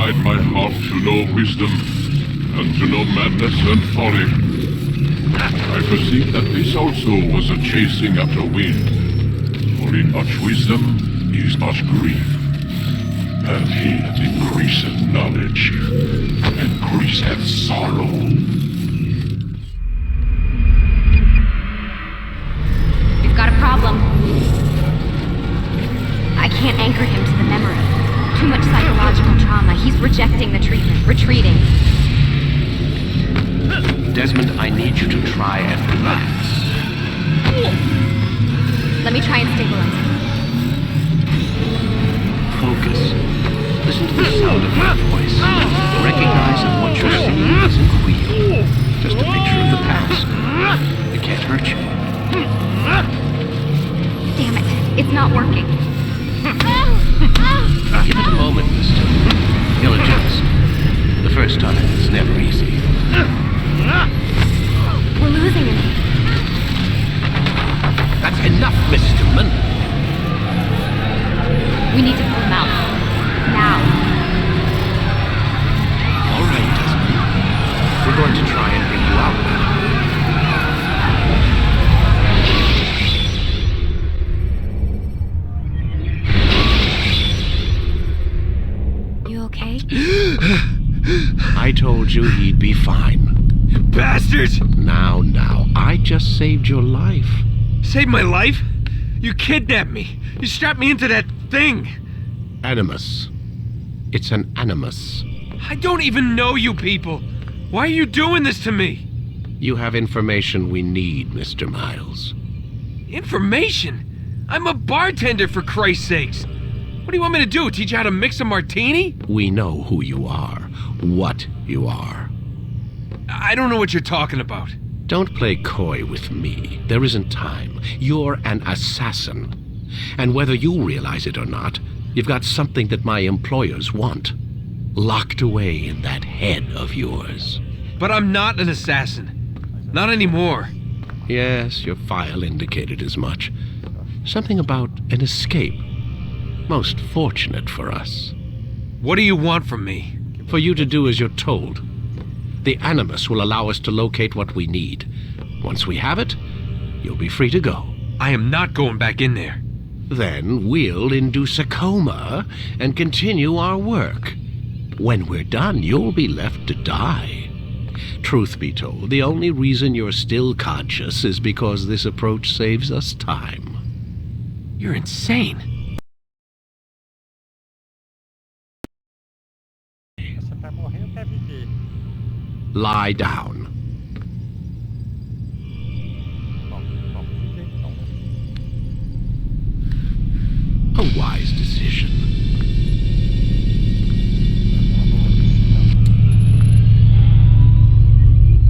purified my heart to know wisdom, and to know madness and folly. I perceive that this also was a chasing after wind. For in much wisdom is much grief, and he that increaseth knowledge increaseth sorrow. We've got a problem. I can't anchor him to the memory. Too much psychological trauma. He's rejecting the treatment, retreating. Desmond, I need you to try and relax. Let me try and stabilize him. Focus. Listen to the sound of your voice. Recognize that what you're seeing isn't real. Just a picture of the past. It can't hurt you. Damn it, it's not working. Give it a moment, mister. He'll adjust. The first time is never easy. We're losing him. That's enough, Mr. Mann. We need to pull him out. Now. All right, Desmond. We're going to try and bring you out now. You okay? I told you he'd be fine. Bastards! Now, I just saved your life. Saved my life? You kidnapped me. You strapped me into that thing. Animus. It's an animus. I don't even know you people. Why are you doing this to me? You have information we need, Mr. Miles. Information? I'm a bartender, for Christ's sakes. What do you want me to do? Teach you how to mix a martini? We know who you are, what you are. I don't know what you're talking about. Don't play coy with me. There isn't time. You're an assassin. And whether you realize it or not, you've got something that my employers want. Locked away in that head of yours. But I'm not an assassin. Not anymore. Yes, your file indicated as much. Something about an escape. Most fortunate for us. What do you want from me? For you to do as you're told. The Animus will allow us to locate what we need. Once we have it, you'll be free to go. I am not going back in there. Then we'll induce a coma and continue our work. When we're done, you'll be left to die. Truth be told, the only reason you're still conscious is because this approach saves us time. You're insane. Lie down. A wise decision.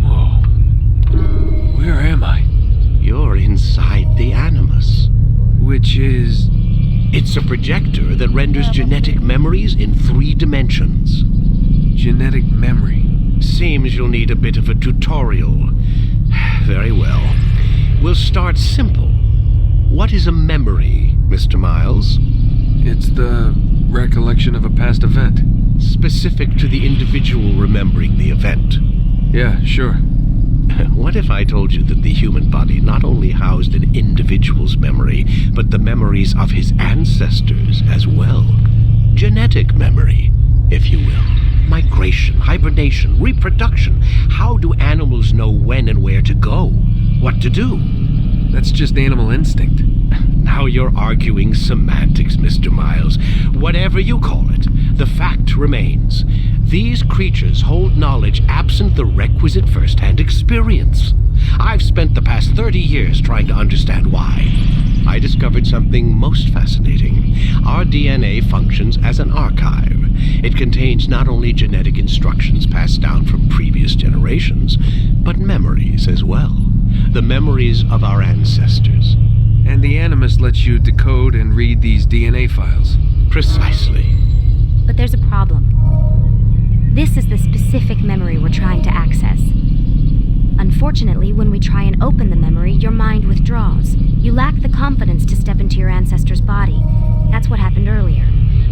Whoa. Where am I? You're inside the Animus. Which is... It's a projector that renders genetic memories in 3 dimensions. Genetic memory. Seems you'll need a bit of a tutorial. Very well. We'll start simple. What is a memory, Mr. Miles? It's the recollection of a past event. Specific to the individual remembering the event. Yeah, sure. What if I told you that the human body not only housed an individual's memory, but the memories of his ancestors as well? Genetic memory, if you will. Migration, hibernation, reproduction. How do animals know when and where to go? What to do? That's just animal instinct. Now you're arguing semantics, Mr. Miles. Whatever you call it, the fact remains. These creatures hold knowledge absent the requisite first-hand experience. I've spent the past 30 years trying to understand why. I discovered something most fascinating. Our DNA functions as an archive. It contains not only genetic instructions passed down from previous generations, but memories as well. The memories of our ancestors. And the Animus lets you decode and read these DNA files. Precisely. But there's a problem. This is the specific memory we're trying to access. Unfortunately, when we try and open the memory, your mind withdraws. You lack the confidence to step into your ancestor's body. That's what happened earlier.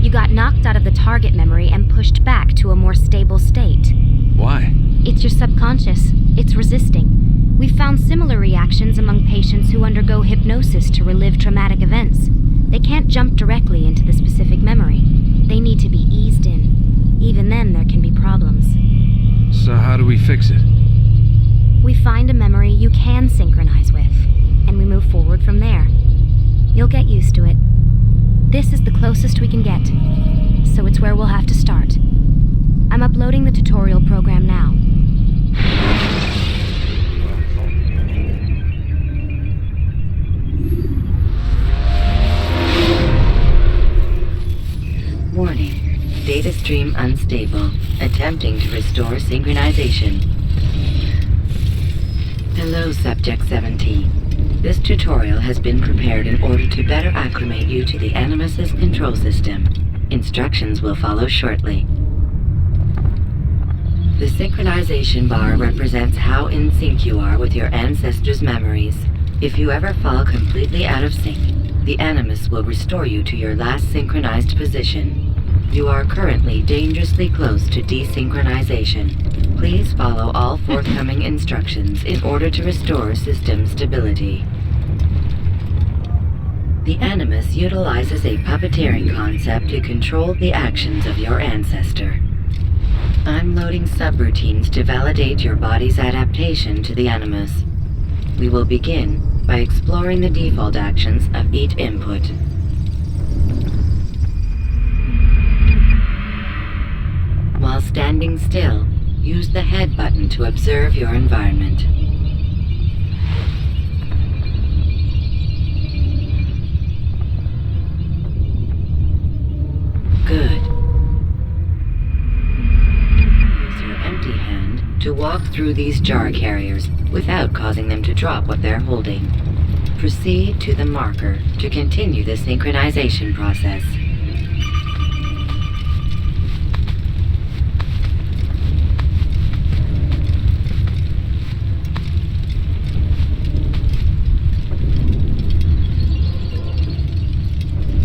You got knocked out of the target memory and pushed back to a more stable state. Why? It's your subconscious. It's resisting. We've found similar reactions among patients who undergo hypnosis to relive traumatic events. They can't jump directly into the specific memory. They need to be eased in. Even then, there can be problems. So how do we fix it? We find a memory you can synchronize with, and we move forward from there. You'll get used to it. This is the closest we can get, so it's where we'll have to start. I'm uploading the tutorial program now. Warning. Data stream unstable. Attempting to restore synchronization. Hello, Subject 17. This tutorial has been prepared in order to better acclimate you to the Animus's control system. Instructions will follow shortly. The synchronization bar represents how in sync you are with your ancestors' memories. If you ever fall completely out of sync, the Animus will restore you to your last synchronized position. You are currently dangerously close to desynchronization. Please follow all forthcoming instructions in order to restore system stability. The Animus utilizes a puppeteering concept to control the actions of your ancestor. I'm loading subroutines to validate your body's adaptation to the Animus. We will begin by exploring the default actions of each input. While standing still, use the head button to observe your environment. Good. Use your empty hand to walk through these jar carriers without causing them to drop what they're holding. Proceed to the marker to continue the synchronization process.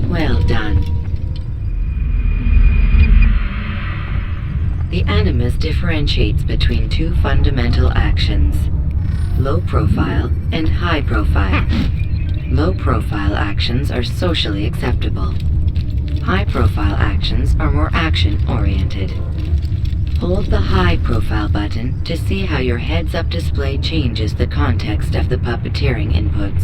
Well done. The Animus differentiates between two fundamental actions: low profile and high profile. Low profile actions are socially acceptable. High profile actions are more action-oriented. Hold the high profile button to see how your heads-up display changes the context of the puppeteering inputs.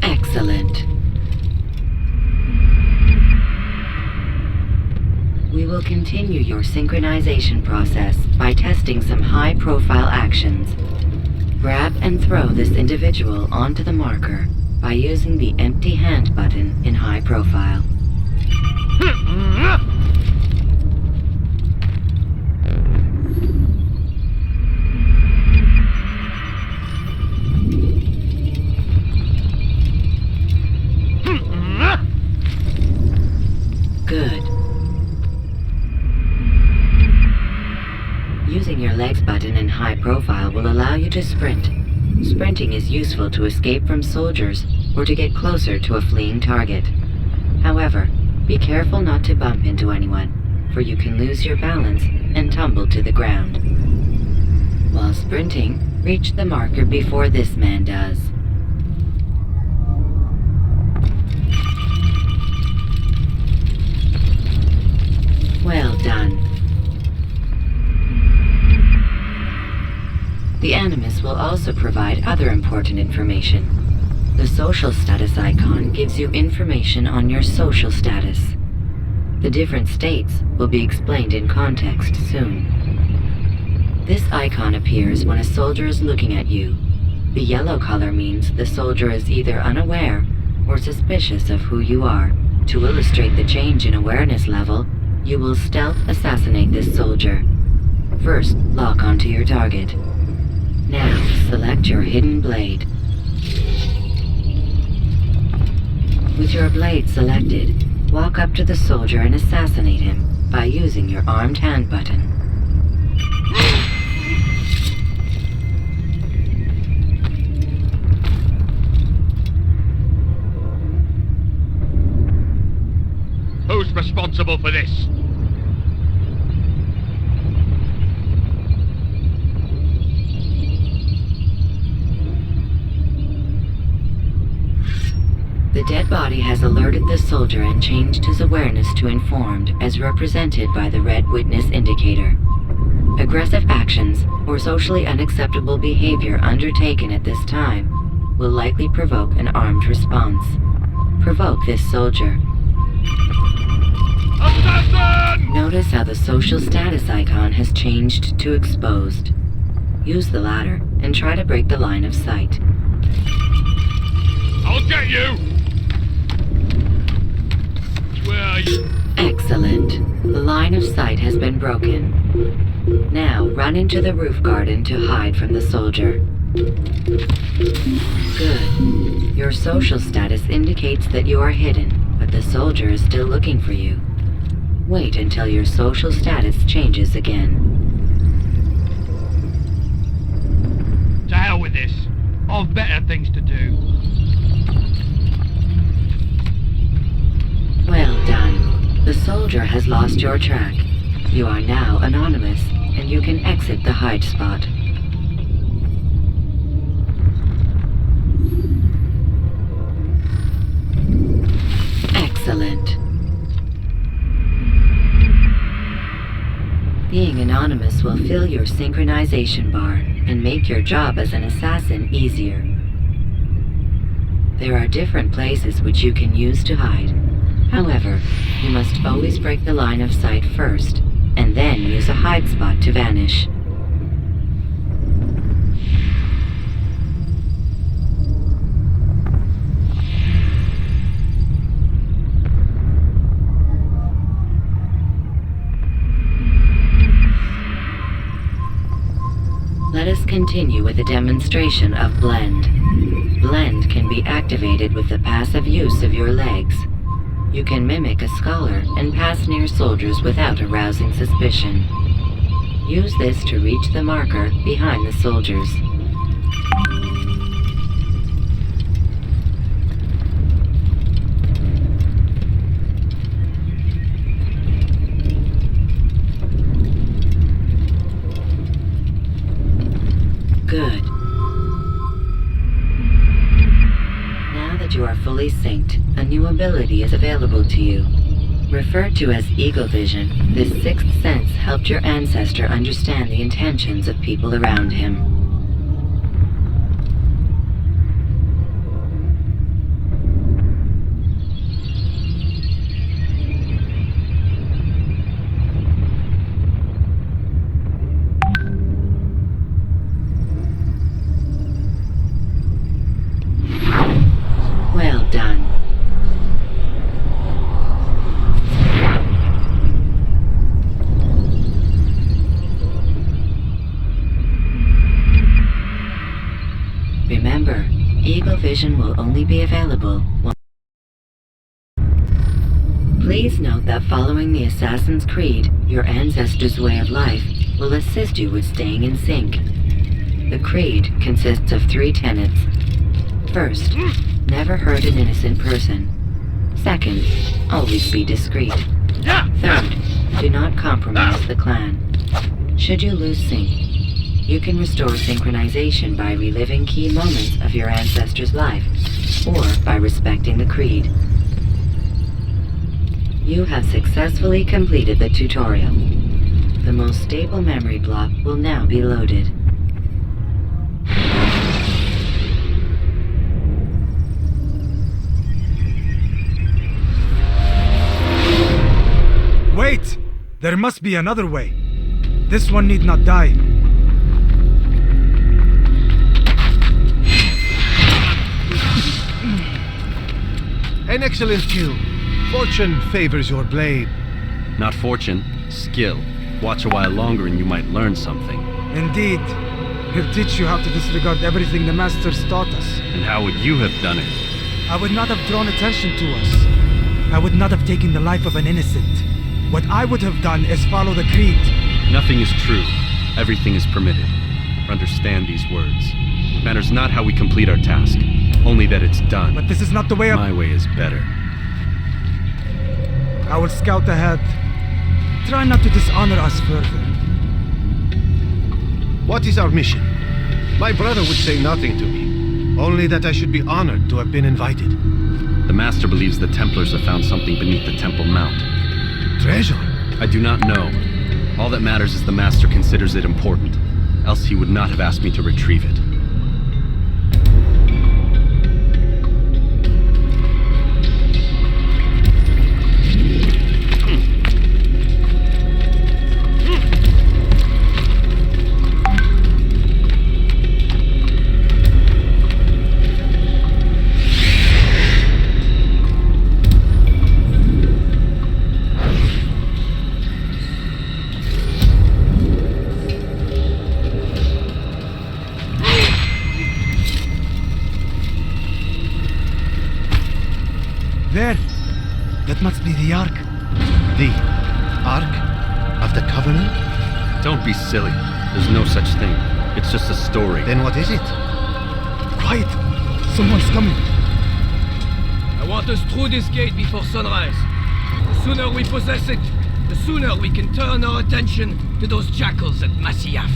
Excellent. We will continue your synchronization process by testing some high-profile actions. Grab and throw this individual onto the marker by using the empty hand button in high profile. Good. Using your legs button in high profile will allow you to sprint. Sprinting is useful to escape from soldiers or to get closer to a fleeing target. However, be careful not to bump into anyone, for you can lose your balance and tumble to the ground. While sprinting, reach the marker before this man does. Well done. The Animus will also provide other important information. The social status icon gives you information on your social status. The different states will be explained in context soon. This icon appears when a soldier is looking at you. The yellow color means the soldier is either unaware or suspicious of who you are. To illustrate the change in awareness level, you will stealth assassinate this soldier. First, lock onto your target. Now, select your hidden blade. With your blade selected, walk up to the soldier and assassinate him by using your armed hand button. responsible for this. The dead body has alerted the soldier and changed his awareness to informed, as represented by the red witness indicator. Aggressive actions or socially unacceptable behavior undertaken at this time will likely provoke an armed response. Provoke this soldier. Assassin! Notice how the social status icon has changed to exposed. Use the latter and try to break the line of sight. I'll get you! Where are you? Excellent. The line of sight has been broken. Now run into the roof garden to hide from the soldier. Good. Your social status indicates that you are hidden, but the soldier is still looking for you. Wait until your social status changes again. To hell with this. I've better things to do. Well done. The soldier has lost your track. You are now anonymous, and you can exit the hide spot. Excellent. Being anonymous will fill your synchronization bar and make your job as an assassin easier. There are different places which you can use to hide. However, you must always break the line of sight first, and then use a hide spot to vanish. Let us continue with a demonstration of Blend. Blend can be activated with the passive use of your legs. You can mimic a scholar and pass near soldiers without arousing suspicion. Use this to reach the marker behind the soldiers. Good. Now that you are fully synced, a new ability is available to you. Referred to as Eagle Vision, this sixth sense helped your ancestor understand the intentions of people around him. Well done. Remember, Eagle Vision will only be available once. Please note that following the Assassin's Creed, your ancestors' way of life will assist you with staying in sync. The Creed consists of 3 tenets. First, never hurt an innocent person. Second, always be discreet. Third, do not compromise the clan. Should you lose sync, you can restore synchronization by reliving key moments of your ancestor's life, or by respecting the Creed. You have successfully completed the tutorial. The most stable memory block will now be loaded. Wait! There must be another way. This one need not die. An excellent kill. Fortune favors your blade. Not fortune, skill. Watch a while longer and you might learn something. Indeed. He'll teach you how to disregard everything the Masters taught us. And how would you have done it? I would not have drawn attention to us. I would not have taken the life of an innocent. What I would have done is follow the Creed. Nothing is true. Everything is permitted. Understand these words. It matters not how we complete our task, only that it's done. But this is not the way of... My way is better. I will scout ahead. Try not to dishonor us further. What is our mission? My brother would say nothing to me. Only that I should be honored to have been invited. The Master believes the Templars have found something beneath the Temple Mount. Treasure? I do not know. All that matters is the Master considers it important. Else he would not have asked me to retrieve it. There! That must be the Ark. The Ark of the Covenant? Don't be silly. There's no such thing. It's just a story. Then what is it? Quiet! Someone's coming. I want us through this gate before sunrise. The sooner we possess it, the sooner we can turn our attention to those jackals at Masyaf.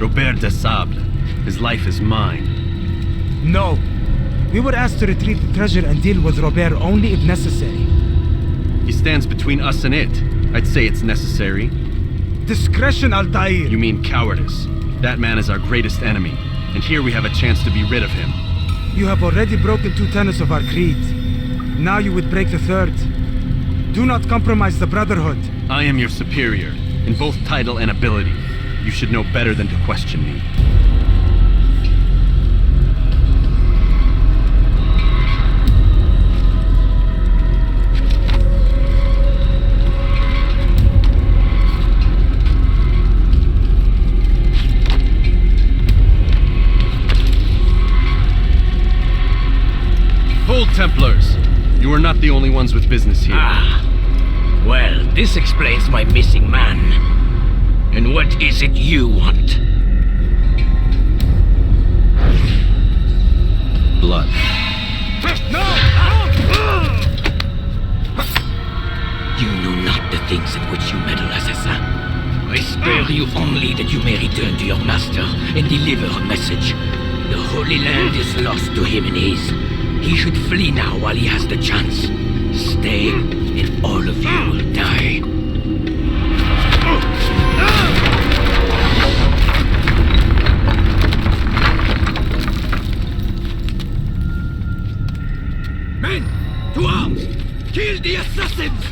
Robert de Sable. His life is mine. No. We were asked to retrieve the treasure and deal with Robert only if necessary. He stands between us and it. I'd say it's necessary. Discretion, Altair! You mean cowardice. That man is our greatest enemy, and here we have a chance to be rid of him. You have already broken 2 tenets of our creed. Now you would break the 3rd. Do not compromise the Brotherhood. I am your superior, in both title and ability. You should know better than to question me. Hold, Templars! You are not the only ones with business here. Well, this explains my missing man. And what is it you want? Blood. No! You know not the things in which you meddle, assassin. I spare you only that you may return to your master and deliver a message. The Holy Land is lost to him and his. He should flee now while he has the chance. Stay, and all of you will die. Men, to arms! Kill the assassins!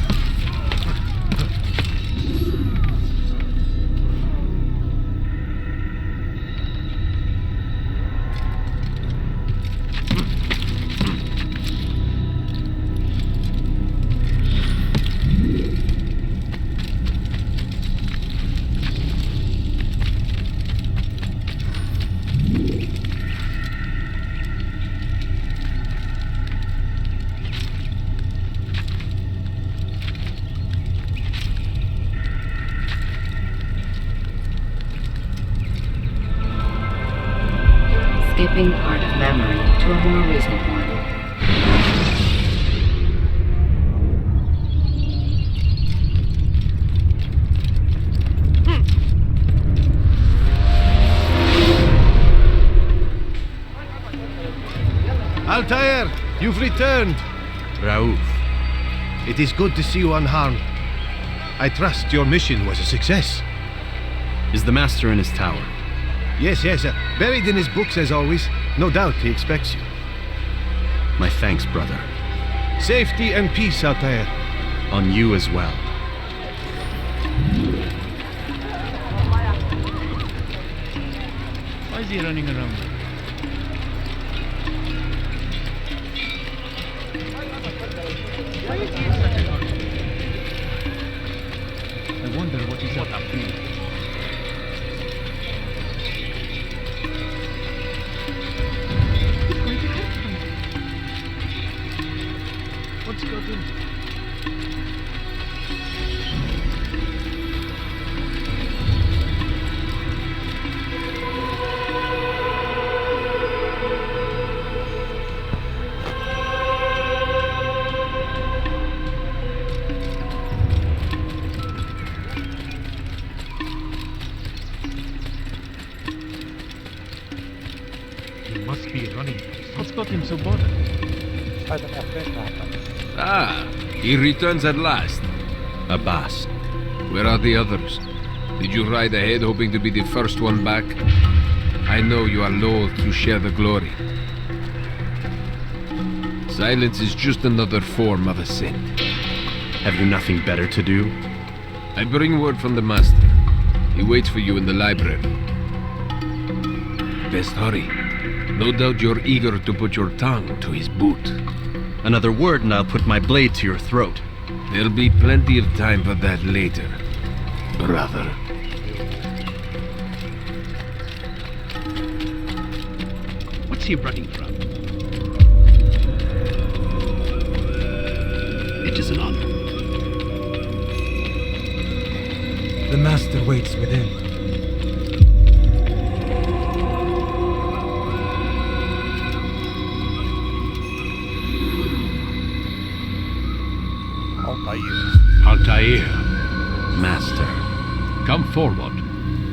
Skipping part of memory to a more recent one. Altair, you've returned. Raouf. It is good to see you unharmed. I trust your mission was a success. Is the Master in his tower? Yes, buried in his books as always. No doubt he expects you. My thanks, brother. Safety and peace, Altair. On you as well. Why is he running around? Why is he in such a hurry? I wonder what he's up to. What's got him? There must be a running place. What's got him so bothered? Ah, he returns at last. Abbas. Where are the others? Did you ride ahead hoping to be the first one back? I know you are loath to share the glory. Silence is just another form of assent. Have you nothing better to do? I bring word from the master. He waits for you in the library. Best hurry. No doubt you're eager to put your tongue to his boot. Another word and I'll put my blade to your throat. There'll be plenty of time for that later, brother. What's he running from? It is an honor. The master waits within. Altair, Master. come forward.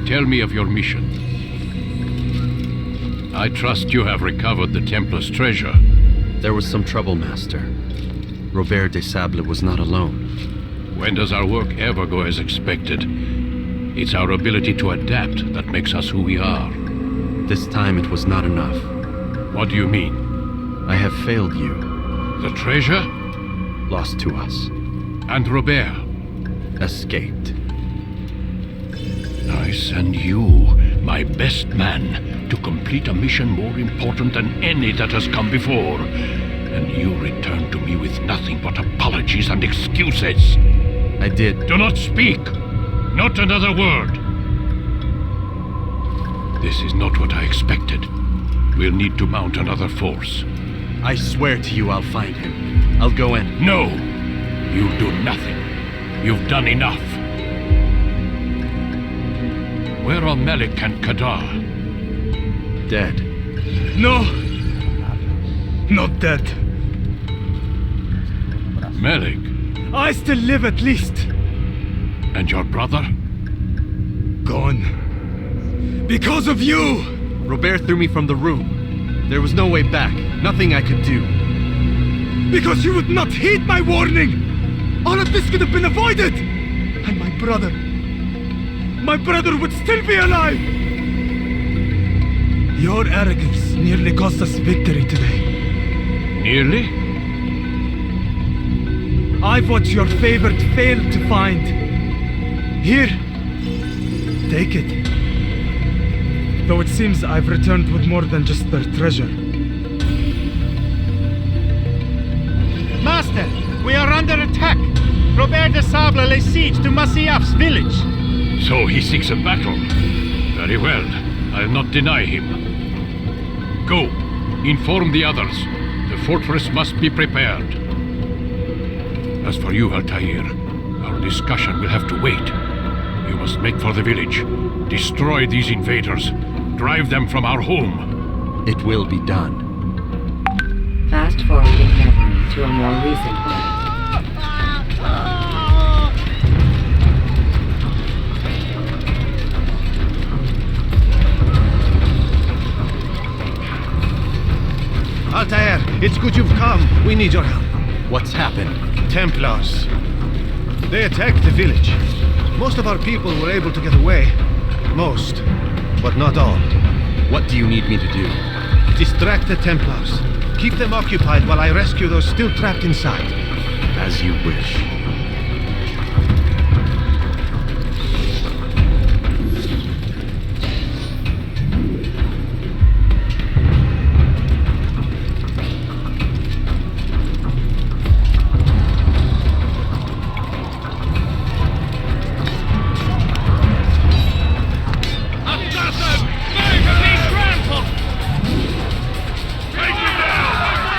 Tell me of your mission. I trust you have recovered the Templar's treasure. There was some trouble, Master. Robert de Sable was not alone. When does our work ever go as expected? It's our ability to adapt that makes us who we are. This time it was not enough. What do you mean? I have failed you. The treasure? Lost to us. And Robert? Escaped. I send you, my best man, to complete a mission more important than any that has come before. And you return to me with nothing but apologies and excuses. I did. Do not speak! Not another word! This is not what I expected. We'll need to mount another force. I swear to you I'll find him. I'll go in. No! You'll do nothing. You've done enough. Where are Melik and Kadar? Dead. No! Not dead. Melik? I still live at least. And your brother? Gone. Because of you! Robert threw me from the room. There was no way back. Nothing I could do. Because you would not heed my warning! All of this could have been avoided! And my brother would still be alive! Your arrogance nearly cost us victory today. Nearly? I've what your favorite failed to find. Here, take it. Though it seems I've returned with more than just their treasure. Master, we are under attack. Robert de Sable lays siege to Masyaf's village. So he seeks a battle. Very well. I'll not deny him. Go. Inform the others. The fortress must be prepared. As for you, Altair, our discussion will have to wait. You must make for the village. Destroy these invaders. Drive them from our home. It will be done. Fast forwarding memory to a more recent one. Altair, it's good you've come. We need your help. What's happened? Templars. They attacked the village. Most of our people were able to get away. Most, but not all. What do you need me to do? Distract the Templars. Keep them occupied while I rescue those still trapped inside. As you wish. Take him down!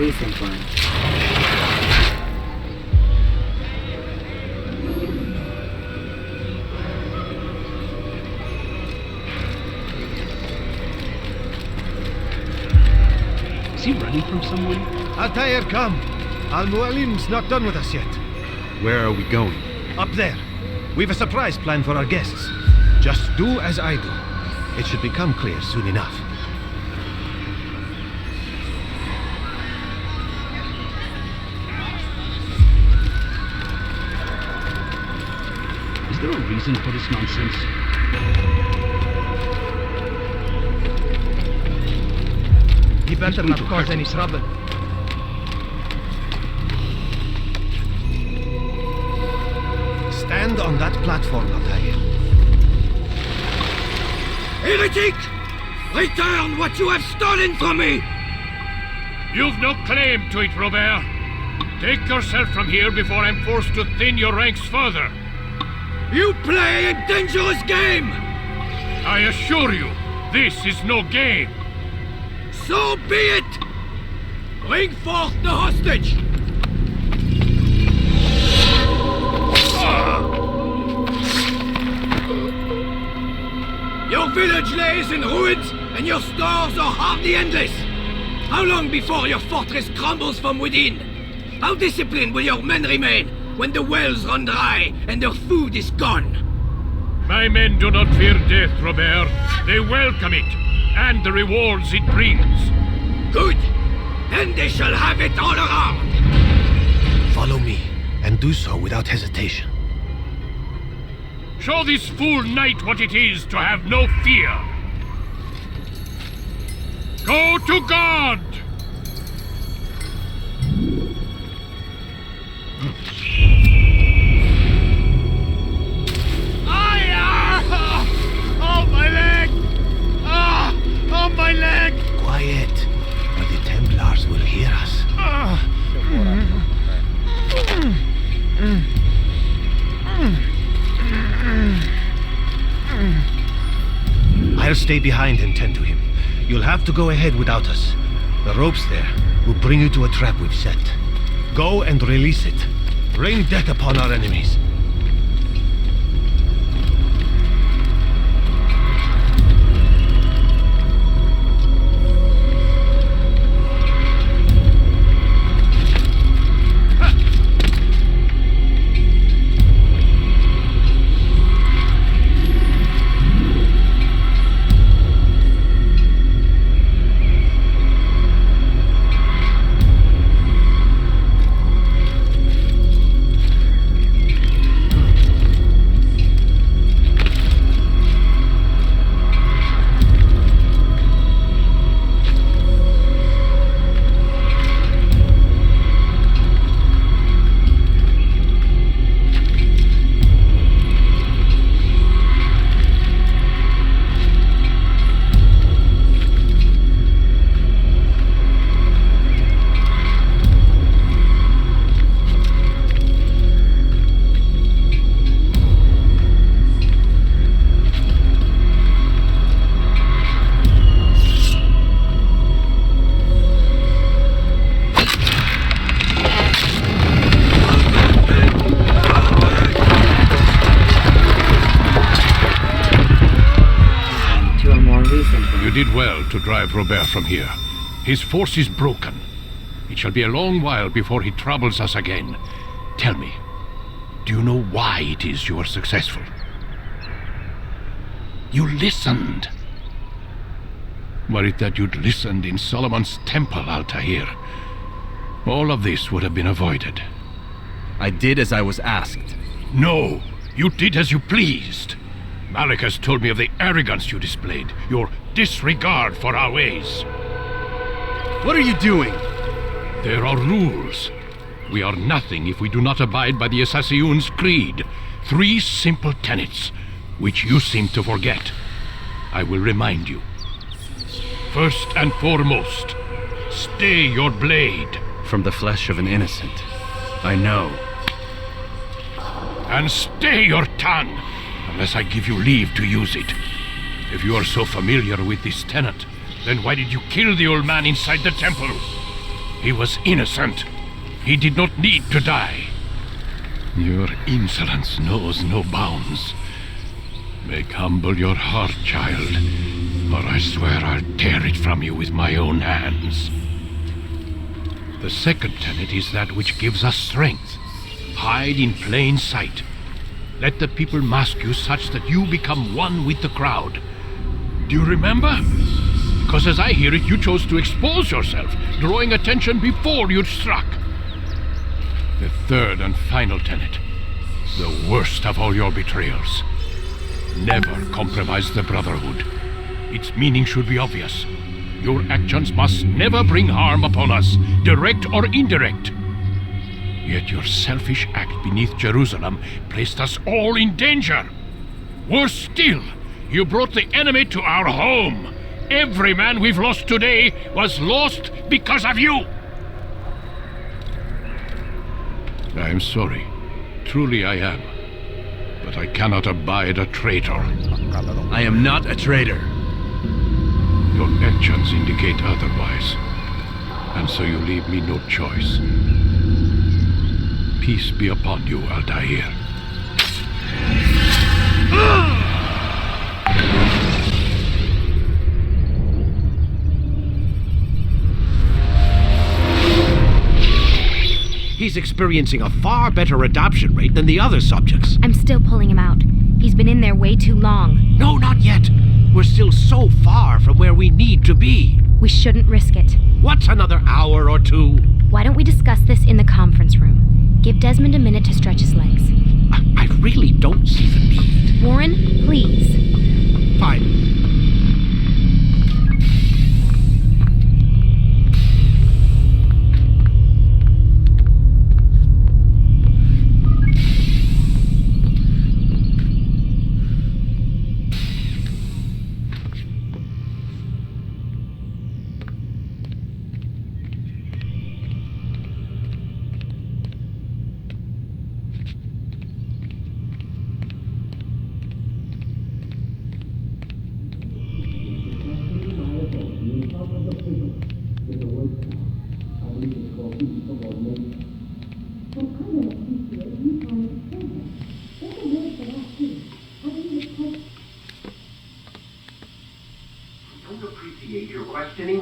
recent one. Is he running from someone? Altair, come. Al-Mualim's not done with us yet. Where are we going? Up there. We've a surprise plan for our guests. Just do as I do. It should become clear soon enough. Is there a reason for this nonsense? He better not cause any trouble. Stand on that platform, Altair. Heretic! Return what you have stolen from me! You've no claim to it, Robert. Take yourself from here before I'm forced to thin your ranks further. You play a dangerous game! I assure you, this is no game. So be it! Bring forth the hostage! Your village lays in ruins, and your stores are hardly endless. How long before your fortress crumbles from within? How disciplined will your men remain when the wells run dry and their food is gone? My men do not fear death, Robert. They welcome it, and the rewards it brings. Good. Then they shall have it all around. Follow me, and do so without hesitation. Show this fool knight what it is to have no fear. Go to God! Oh, my leg! Oh, my leg! Quiet, or the Templars will hear us. I'll stay behind and tend to him. You'll have to go ahead without us. The ropes there will bring you to a trap we've set. Go and release it. Rain death upon our enemies. You did well to drive Robert from here. His force is broken. It shall be a long while before he troubles us again. Tell me, do you know why it is you are successful? You listened. Were it that you'd listened in Solomon's temple, Altair, all of this would have been avoided. I did as I was asked. No, you did as you pleased. Malik has told me of the arrogance you displayed, your disregard for our ways. What are you doing? There are rules. We are nothing if we do not abide by the Assassin's creed. 3 simple tenets, which you seem to forget. I will remind you. First and foremost, stay your blade. From the flesh of an innocent. I know. And stay your tongue, unless I give you leave to use it. If you are so familiar with this tenet, then why did you kill the old man inside the temple? He was innocent. He did not need to die. Your insolence knows no bounds. Make humble your heart, child, or I swear I'll tear it from you with my own hands. The second tenet is that which gives us strength. Hide in plain sight. Let the people mask you such that you become one with the crowd. Do you remember? Because as I hear it, you chose to expose yourself, drawing attention before you'd struck. The third and final tenet, the worst of all your betrayals. Never compromise the Brotherhood. Its meaning should be obvious. Your actions must never bring harm upon us, direct or indirect. Yet your selfish act beneath Jerusalem placed us all in danger. Worse still, you brought the enemy to our home. Every man we've lost today was lost because of you. I am sorry. Truly I am. But I cannot abide a traitor. I am not a traitor. Your actions indicate otherwise. And so you leave me no choice. Peace be upon you, Altair. He's experiencing a far better adoption rate than the other subjects. I'm still pulling him out. He's been in there way too long. No, not yet. We're still so far from where we need to be. We shouldn't risk it. What's another hour or two? Why don't we discuss this in the conference room? Give Desmond a minute to stretch his legs. I really don't see the need. Warren, please. Fine.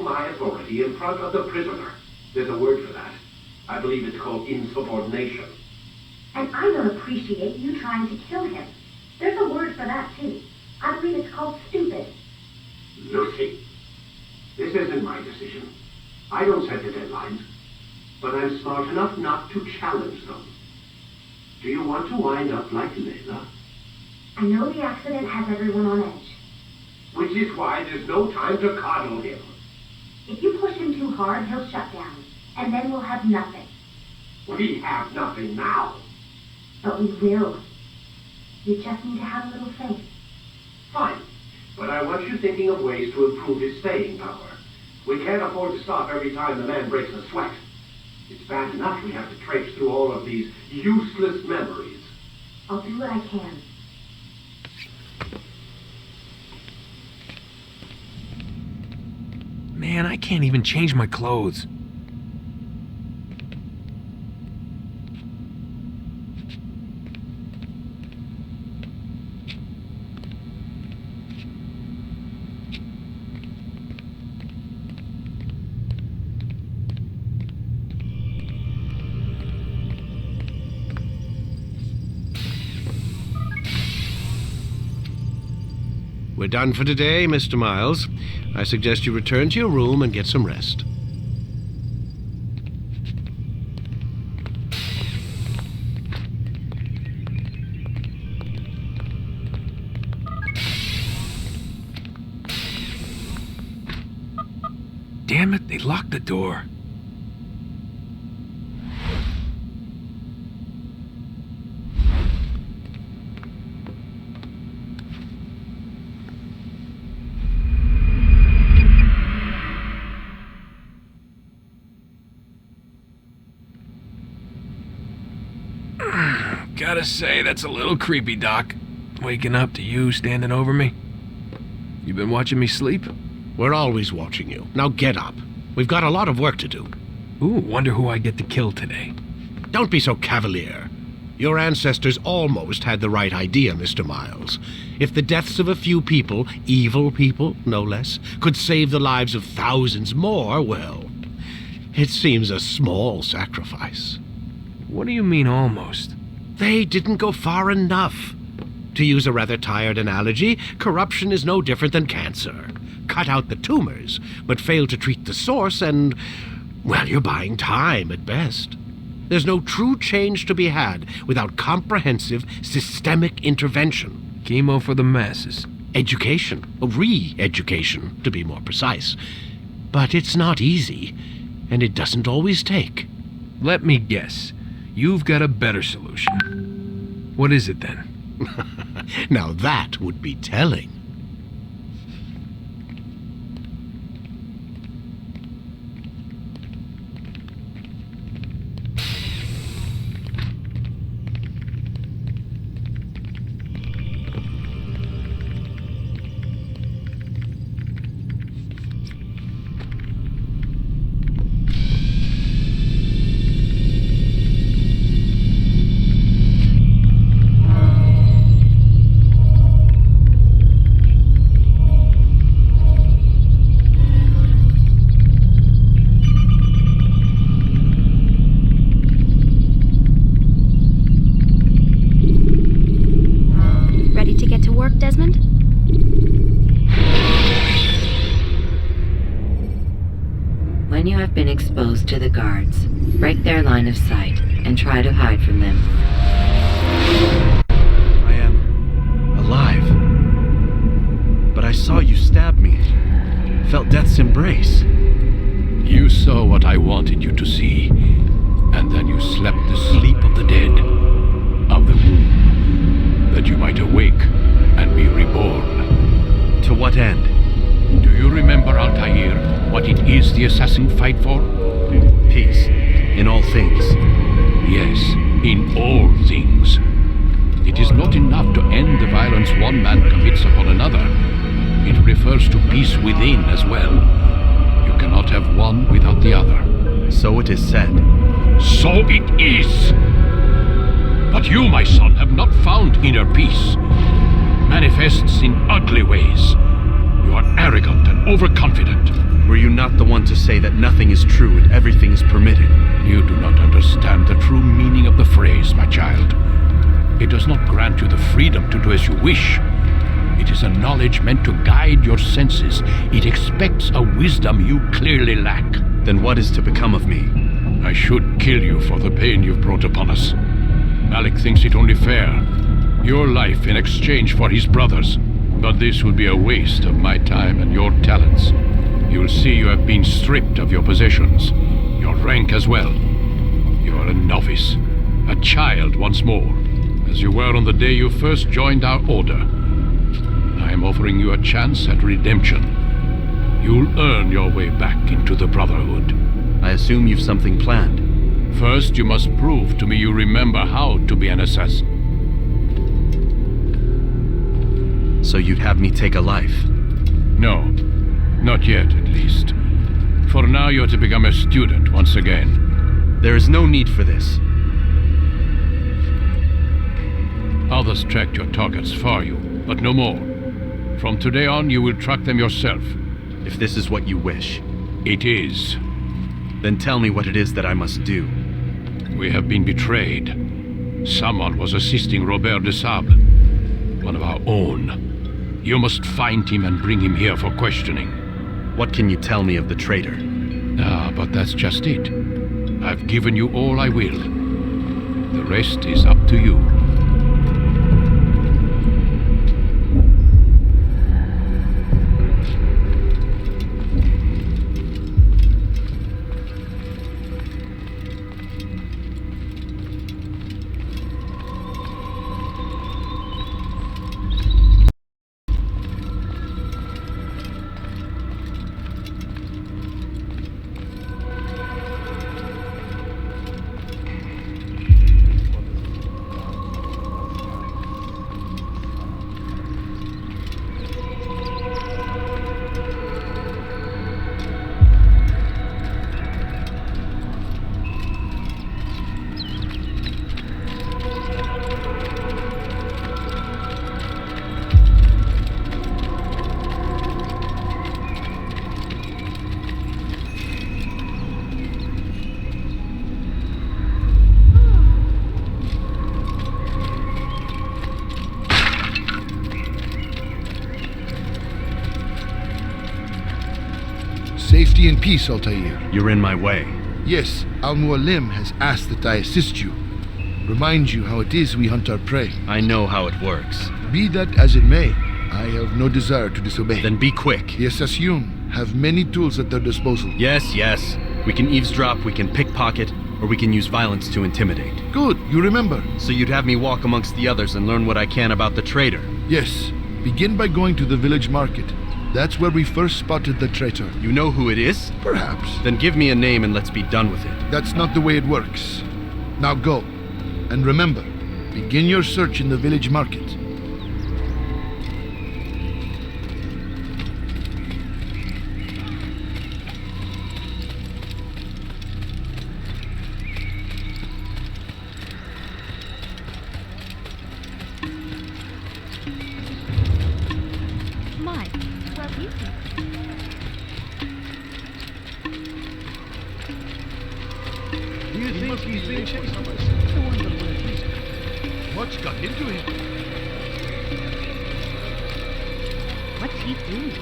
My authority in front of the prisoner. There's a word for that. I believe it's called insubordination. And I don't appreciate you trying to kill him. There's a word for that, too. I believe it's called stupid. Lucy, this isn't my decision. I don't set the deadlines, but I'm smart enough not to challenge them. Do you want to wind up like Layla? I know the accident has everyone on edge. Which is why there's no time to coddle him. If you push him too hard, he'll shut down, and then we'll have nothing. We have nothing now. But we will. You just need to have a little faith. Fine, but I want you thinking of ways to improve his staying power. We can't afford to stop every time the man breaks a sweat. It's bad enough we have to traipse through all of these useless memories. I'll do what I can. Man, I can't even change my clothes. We're done for today, Mr. Miles. I suggest you return to your room and get some rest. Damn it, they locked the door. Gotta say, that's a little creepy, Doc. Waking up to you standing over me. You been watching me sleep? We're always watching you. Now get up. We've got a lot of work to do. Ooh, wonder who I get to kill today. Don't be so cavalier. Your ancestors almost had the right idea, Mr. Miles. If the deaths of a few people, evil people, no less, could save the lives of thousands more, well, it seems a small sacrifice. What do you mean, almost? They didn't go far enough. To use a rather tired analogy, corruption is no different than cancer. Cut out the tumors, but fail to treat the source, and, well, you're buying time at best. There's no true change to be had without comprehensive, systemic intervention. Chemo for the masses. Education, re-education, to be more precise. But it's not easy, and it doesn't always take. Let me guess. You've got a better solution. What is it, then? Now that would be telling. Desmond? When you have been exposed to the guards, break their line of sight and try to hide from them. I am alive. But I saw you stab me. Felt death's embrace. You saw what I wanted you to see, and then you slept the sleep of the dead, of the womb, that you might awake and be reborn. To what end? Do you remember, Altair, what it is the assassin fight for? Peace. In all things. Yes, in all things. It is not enough to end the violence one man commits upon another. It refers to peace within as well. You cannot have one without the other. So it is said. So it is! But you, my son, have not found inner peace. Manifests in ugly ways. You are arrogant and overconfident. Were you not the one to say that nothing is true and everything is permitted? You do not understand the true meaning of the phrase, my child. It does not grant you the freedom to do as you wish. It is a knowledge meant to guide your senses. It expects a wisdom you clearly lack. Then what is to become of me? I should kill you for the pain you've brought upon us. Malik thinks it only fair. Your life in exchange for his brother's. But this would be a waste of my time and your talents. You'll see you have been stripped of your possessions, your rank as well. You are a novice, a child once more, as you were on the day you first joined our order. I am offering you a chance at redemption. You'll earn your way back into the Brotherhood. I assume you've something planned. First, you must prove to me you remember how to be an assassin. So you'd have me take a life? No, not yet, at least. For now, you're to become a student once again. There is no need for this. Others tracked your targets for you, but no more. From today on, you will track them yourself. If this is what you wish. It is. Then tell me what it is that I must do. We have been betrayed. Someone was assisting Robert de Sable, one of our own. You must find him and bring him here for questioning. What can you tell me of the traitor? Ah, but that's just it. I've given you all I will. The rest is up to you. see in peace, Altair. You're in my way. Yes, Al-Mualim has asked that I assist you. Remind you how it is we hunt our prey. I know how it works. Be that as it may, I have no desire to disobey. Then be quick. The Assassin have many tools at their disposal. Yes. We can eavesdrop, we can pickpocket, or we can use violence to intimidate. Good, you remember. So you'd have me walk amongst the others and learn what I can about the traitor? Yes. Begin by going to the village market. That's where we first spotted the traitor. You know who it is? Perhaps. Then give me a name and let's be done with it. That's not the way it works. Now go. And remember, begin your search in the village market. Mais, where have you been? Do you think he's being chased? What's got into him? What's he doing?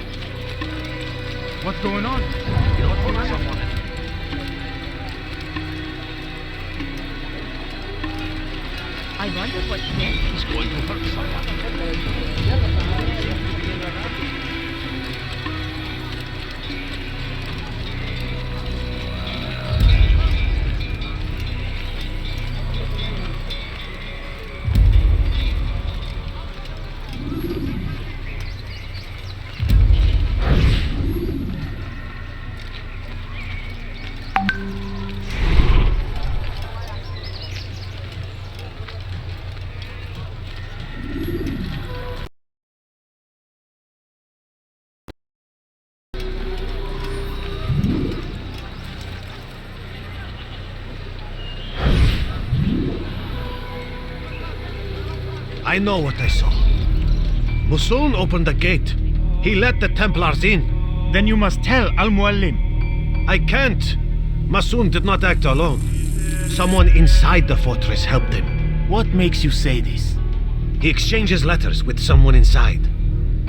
What's going on? I wonder what next. He's going to hurt someone. I know what I saw. Musun opened the gate. He let the Templars in. Then you must tell Al-Mualim. I can't. Musun did not act alone. Someone inside the fortress helped him. What makes you say this? He exchanges letters with someone inside.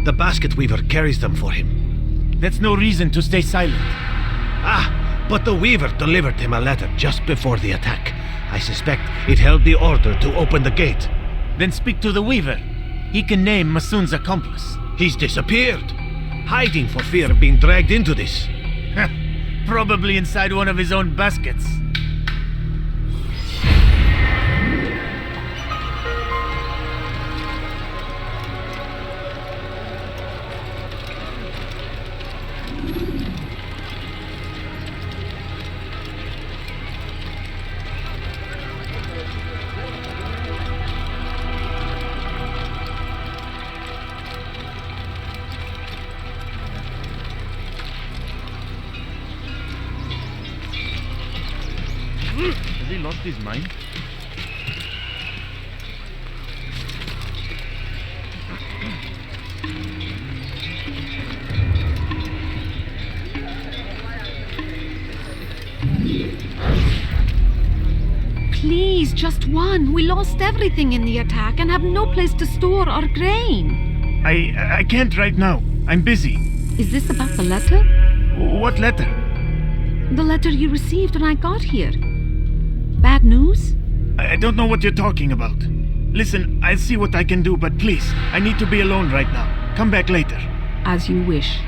The basket weaver carries them for him. That's no reason to stay silent. But the weaver delivered him a letter just before the attack. I suspect it held the order to open the gate. Then speak to the weaver. He can name Masun's accomplice. He's disappeared, hiding for fear of being dragged into this. Probably inside one of his own baskets. Has he lost his mind? Please, just one. We lost everything in the attack and have no place to store our grain. I can't right now. I'm busy. Is this about the letter? What letter? The letter you received when I got here. Bad news? I don't know what you're talking about. Listen, I'll see what I can do, but please, I need to be alone right now. Come back later. As you wish.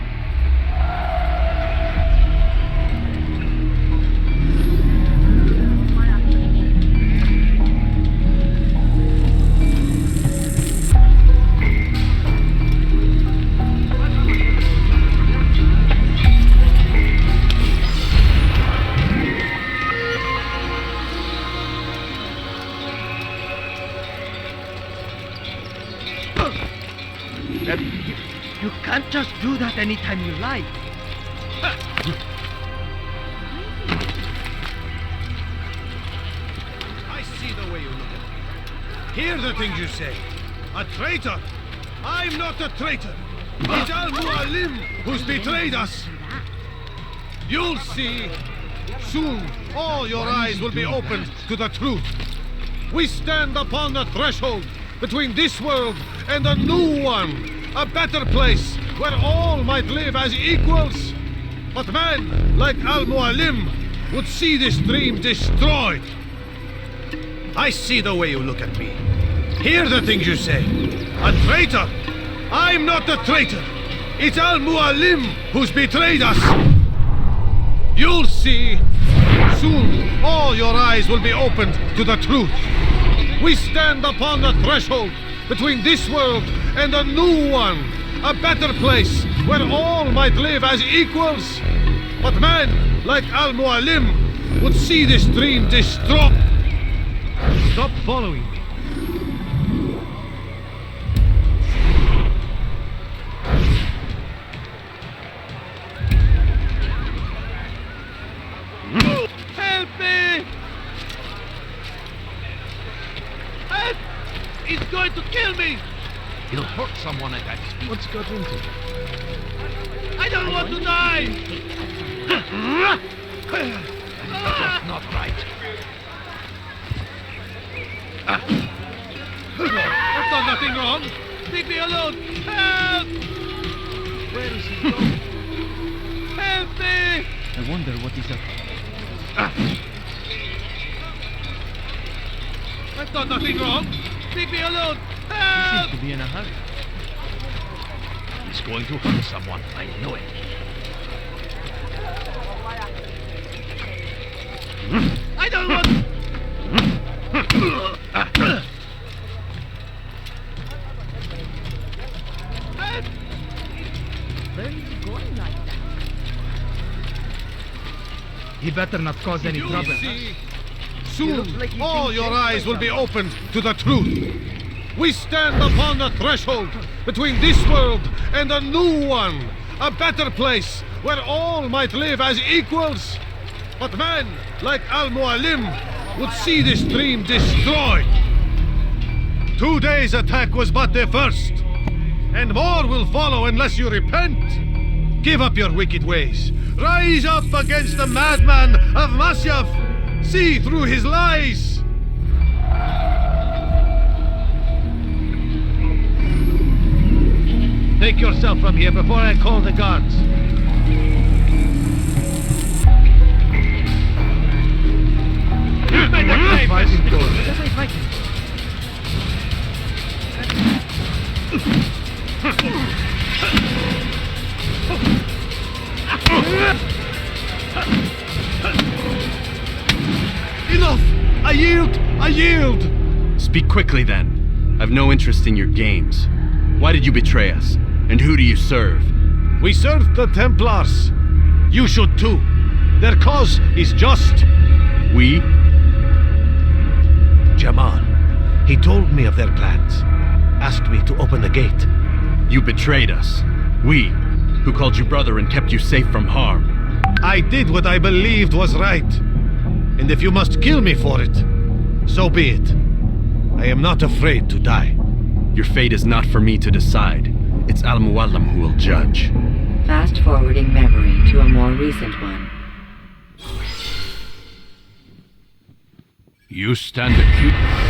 You can't just do that anytime you like. I see the way you look at me. Hear the things you say. A traitor? I'm not a traitor. It's Al-Mualim who's betrayed us. You'll see. Soon, all your eyes will be opened to the truth. We stand upon the threshold between this world and a new one. A better place where all might live as equals. But men like Al-Mualim would see this dream destroyed. I see the way you look at me. Hear the things you say. A traitor! I'm not a traitor! It's Al-Mualim who's betrayed us! You'll see! Soon, all your eyes will be opened to the truth. We stand upon the threshold between this world and a new one. A better place where all might live as equals. But men like Al-Mualim would see this dream destroyed. Stop following me. Help me! Help! He's going to kill me! He'll hurt someone at that speed. What's got into him? I don't want to die! That's not right. I've done nothing wrong! Leave me alone! Help! Where is he going? Help me! I wonder what he's up to. I've done nothing wrong! Leave me alone! He Help! seems to be in a hurry. He's going to hurt someone. I know it. I don't want... Where is he going like that? He better not cause any You'll trouble. see. Soon, all your eyes will be opened to the truth. We stand upon the threshold between this world and a new one. A better place where all might live as equals. But men like Al-Mualim would see this dream destroyed. Today's attack was but the first. And more will follow unless you repent. Give up your wicked ways. Rise up against the madman of Masyaf. See through his lies. Take yourself from here before I call the guards. Enough! I yield! I yield! Speak quickly then. I've no interest in your games. Why did you betray us? And who do you serve? We serve the Templars. You should too. Their cause is just. We? Jamal. He told me of their plans. Asked me to open the gate. You betrayed us. We, who called you brother and kept you safe from harm. I did what I believed was right. And if you must kill me for it, so be it. I am not afraid to die. Your fate is not for me to decide. It's Al-Mualim who will judge. Fast-forwarding memory to a more recent one. You stand accused.